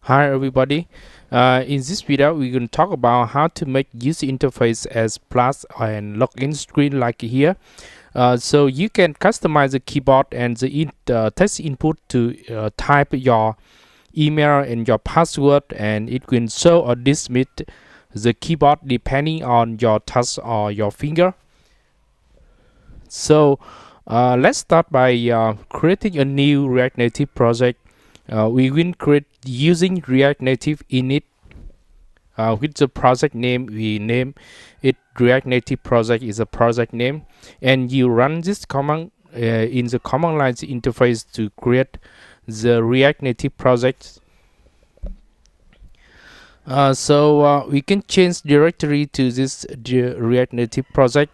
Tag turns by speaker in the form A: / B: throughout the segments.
A: Hi everybody. In this video we're going to talk about how to make user interface as plus and login screen like here. So you can customize the keyboard and the text input to type your email and your password, and it will show or dismiss the keyboard depending on your touch or your finger. So let's start by creating a new React Native project. We will create using React Native init with the project name. We name it React Native project is a project name, and you run this command in the command line interface to create the React Native project. So we can change directory to this React Native project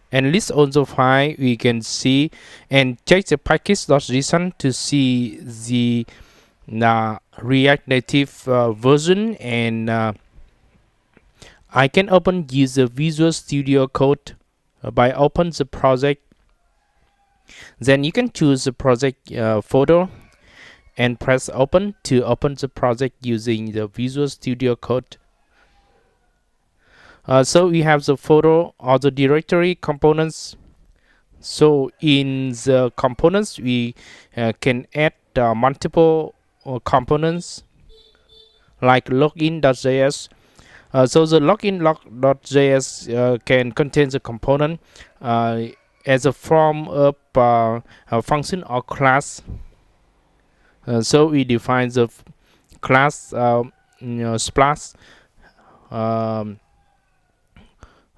A: and list on the file. We can see and check the package.json to see the React Native version, and I can open user Visual Studio Code by open the project. Then you can choose the project photo and press open to open the project using the Visual Studio Code. So we have the photo or the directory components. So in the components we can add multiple components like login.js. So the login.js can contain the component as a form of a function or class. So we define the class splash,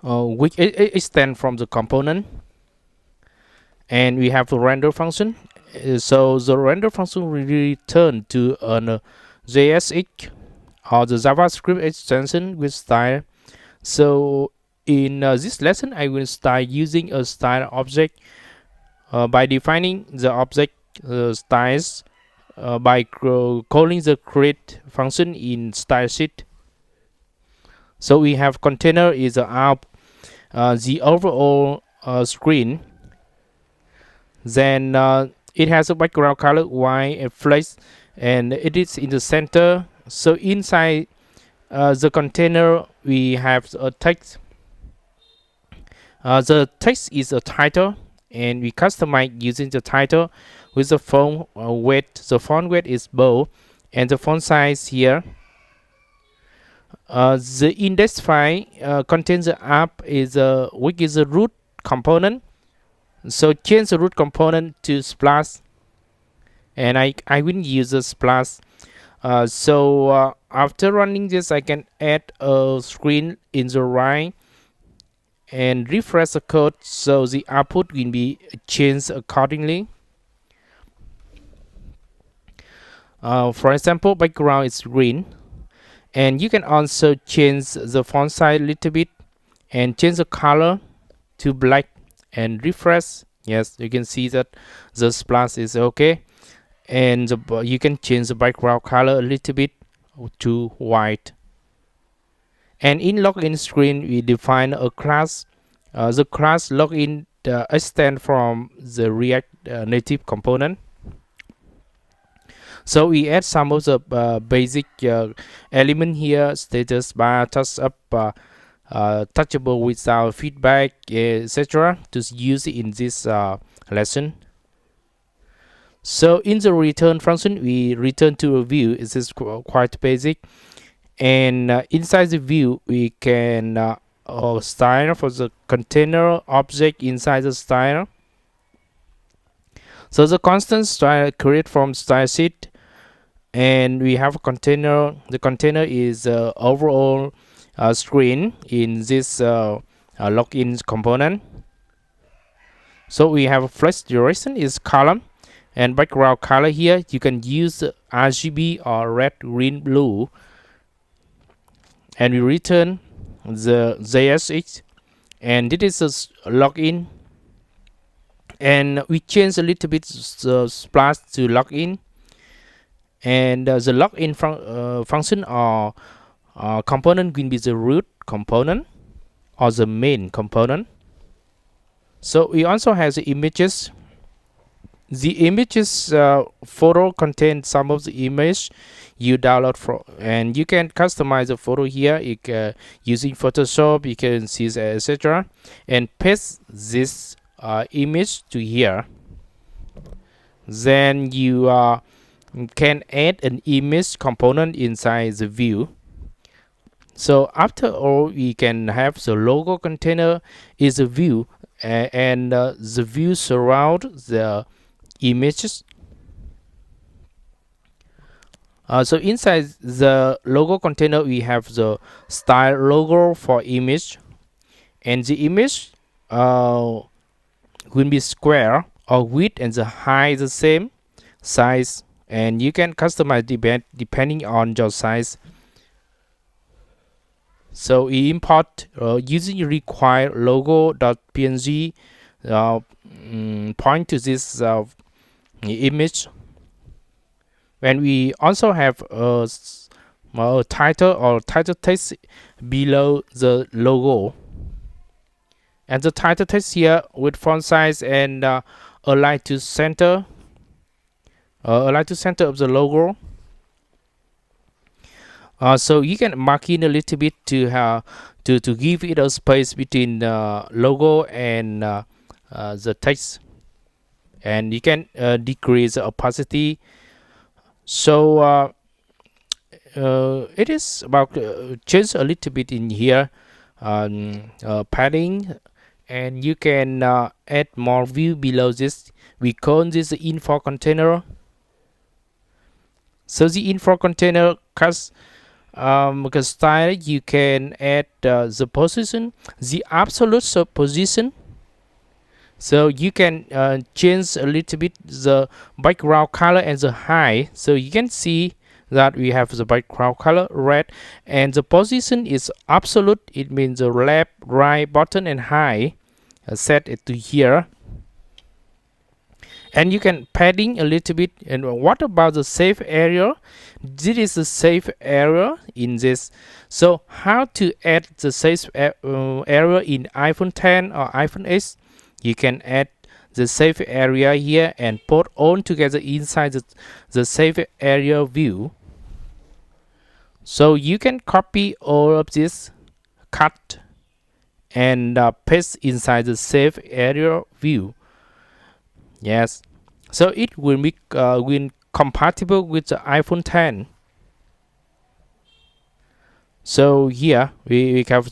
A: which it stands from the component, and we have the render function. So the render function will return to an JSX or the JavaScript extension with style. So in this lesson I will start using a style object by defining the object styles by calling the create function in style sheet. So we have container is the overall screen. Then it has a background color white and flex, and it is in the center. So inside the container we have a text. The text is a title, and we customize using the title with the font weight. The font weight is bold, and the font size here. The index file contains the app which is a root component. So change the root component to splash, and I will use the splash. So after running this I can add a screen in the right and refresh the code, so the output will be changed accordingly. For example, background is green, and you can also change the font size a little bit and change the color to black and refresh. Yes, you can see that the splash is okay, and you can change the background color a little bit to white. And in login screen we define a class. The class login extends from the React Native component. So we add some of the basic element here: status bar, touch up, touchable without feedback, etc., to use in this lesson. So in the return function we return to a view. This is quite basic, and inside the view we can style for the container object inside the style. So the constant style create from style sheet, and we have a container. The container is overall screen in this login component. So we have a flex duration is column, and background color here you can use RGB or red, green, blue, and we return the JSX, and this is a login, and we change a little bit the splash to login, and the login function or component will be the root component or the main component. So we also have the images. the images photo contains some of the image you download from, and you can customize the photo here. You can, using Photoshop, you can see etc., and paste this image to here. Then you can add an image component inside the view. So after all, we can have the logo container is a view, and the view surround the images. So inside the logo container, we have the style logo for image, and the image will be square or width and the height the same size, and you can customize depending on your size. So we import using require logo.png point to this image. When we also have a title or title text below the logo, and the title text here with font size and align to center of the logo. So you can mark in a little bit to give it a space between the logo and the text, and you can decrease the opacity. So it is about change a little bit in here, padding, and you can add more view below this. We call this the info container. So the info container style, you can add the position, the absolute position. So you can change a little bit the background color and the height. So you can see that we have the background color red, and the position is absolute. It means the left, right, bottom, and high. Set it to here. And you can padding a little bit. And what about the safe area? This is the safe area in this. So how to add the safe area in iPhone 10 or iPhone X? You can add the safe area here and put all together inside the safe area view. So you can copy all of this, cut, and paste inside the safe area view. Yes, so it will be compatible with the iPhone 10. So here we have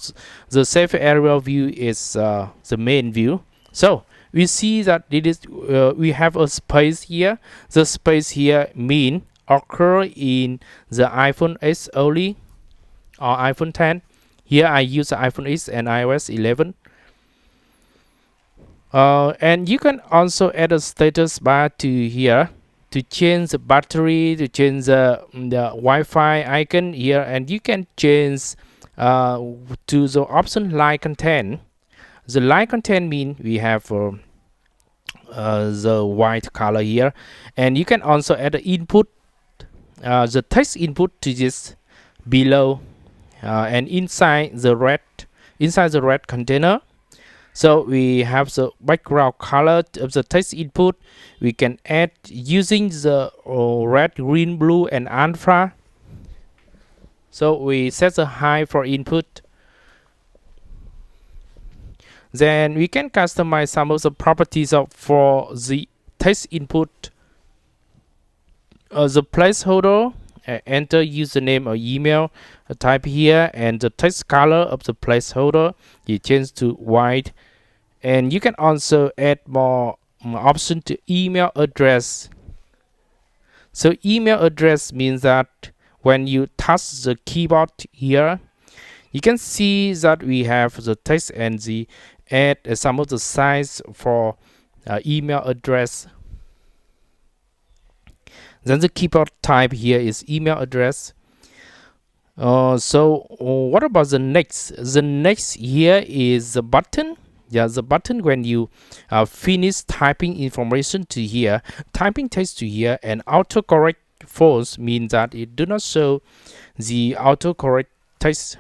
A: the safe area view is the main view. So we see that it is we have a space here. The space here mean occur in the iPhone X only or iPhone 10. Here I use the iPhone X and iOS 11. And you can also add a status bar to here to change the battery, to change the Wi-Fi icon here, and you can change to the option light content. The light content mean we have the white color here, and you can also add the input, the text input to this below, and inside the red container. So we have the background color of the text input. We can add using the red, green, blue, and alpha. So we set the high for input. Then we can customize some of the properties for the text input. The placeholder, enter username or email, type here, and the text color of the placeholder you change to white. And you can also add more option to email address. So email address means that when you touch the keyboard here, you can see that we have the text and the add some of the size for email address. Then the keyboard type here is email address. So what about the next? The next here is the button. Yeah, the button when you finish typing information to here, typing text to here, and autocorrect false means that it do not show the autocorrect text.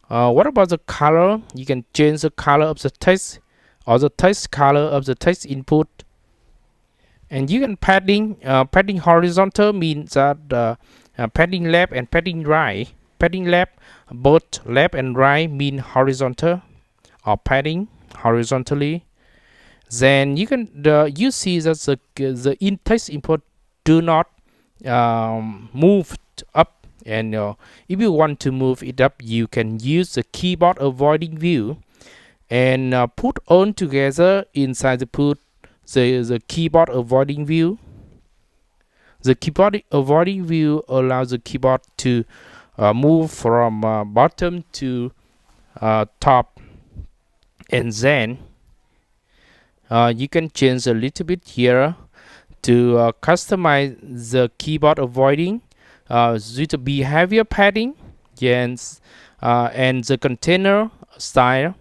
A: What about the color? You can change the color of the text or the text color of the text input. And you can padding horizontal means that padding left and padding right. Padding left, both left and right mean horizontal or padding horizontally. Then you can you see that the text input do not move up, and if you want to move it up, you can use the keyboard avoiding view and put on together inside the keyboard avoiding view. The keyboard avoiding view allows the keyboard to move from bottom to top, and then you can change a little bit here to customize the keyboard avoiding with the behavior padding, yes, and the container style,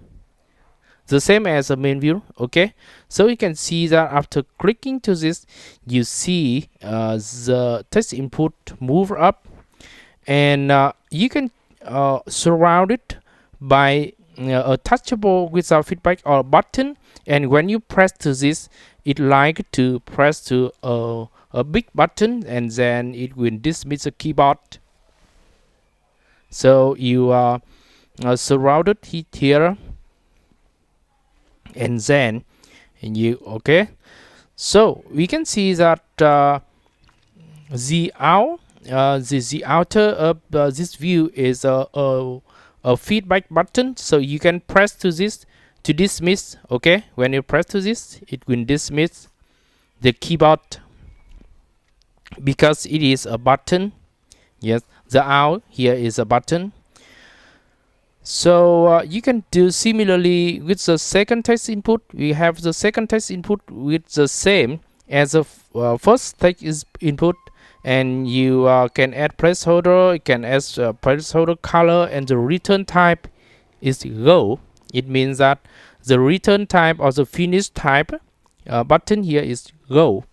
A: the same as the main view. Okay, so you can see that after clicking to this, you see the text input move up, and you can surround it by a touchable without feedback or button, and when you press to this, it like to press to a big button, and then it will dismiss the keyboard. So you surrounded it here, and then you okay. So we can see that the outer of this view is a feedback button, so you can press to this to dismiss. Okay, when you press to this, it will dismiss the keyboard because it is a button. Yes, the out here is a button. So you can do similarly with the second text input. We have the second text input with the same as the first text input, and you can add placeholder, you can add placeholder color, and the return type is go. It means that the return type or the finish type button here is go.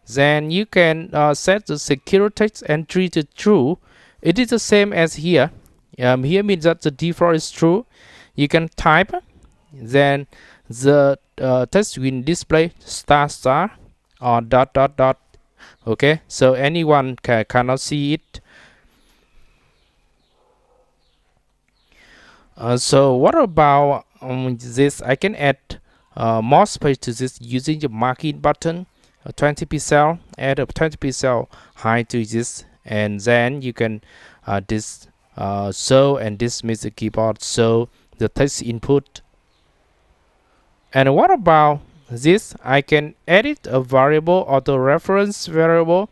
A: Then you can set the secure text entry to true. It is the same as here. Here means that the default is true. You can type, then the text will display star star or dot dot dot. Okay, so anyone cannot see it. So what about this? I can add more space to this using the marking button. 20 pixel, add a 20 pixel height to this, and then you can show and dismiss the keyboard, so the text input. And what about this? I can edit a variable or the reference variable.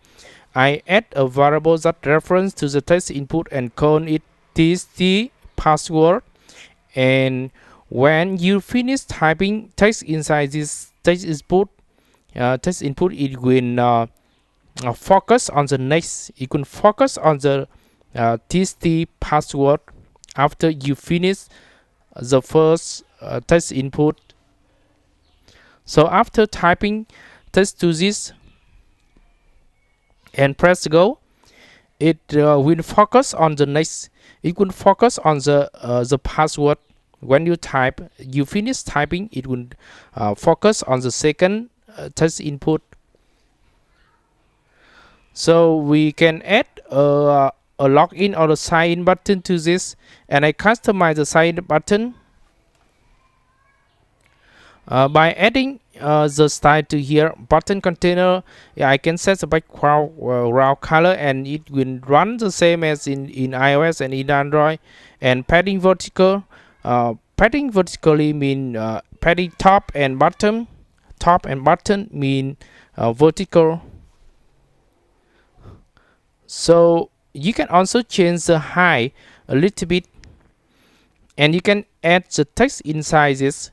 A: I add a variable that reference to the text input and call it tst password, and when you finish typing text inside this text input, it will focus on the next. You can focus on the tst password after you finish the first text input. So after typing text to this and press go, it will focus on the next. It will focus on the password. When you type, you finish typing, it will focus on the second text input. So we can add a login or a sign in button to this, and I customize the sign in button by adding the style to here. Button container, I can set the background color, and it will run the same as in iOS and in Android. And padding vertical, padding vertically mean padding top and bottom. Top and bottom mean vertical. So you can also change the height a little bit, and you can add the text inside this.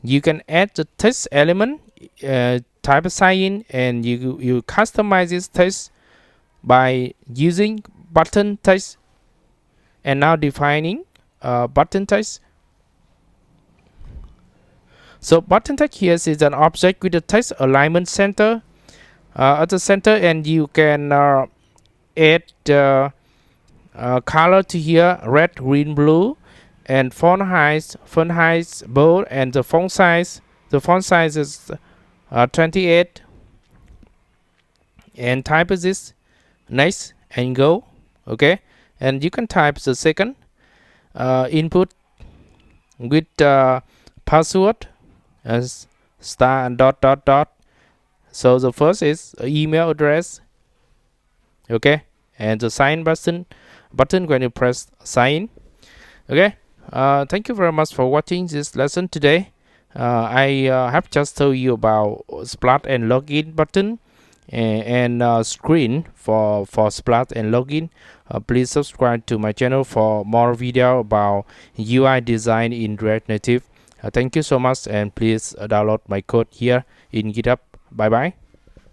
A: You can add the text element, type sign, and you customize this text by using button text, and now defining button text. So button text here is an object with the text alignment center at the center, and you can add color to here: red, green, blue, and font height bold, and the font size. The font size is 28. and type this next and go. Okay, and you can type the second input with password as star and dot dot dot. So the first is email address. Okay, and the sign button when you press sign. Okay, thank you very much for watching this lesson today. I have just told you about Splat and login button and screen for Splat and login. Please subscribe to my channel for more video about UI design in React Native. Thank you so much, and please download my code here in GitHub. Bye bye.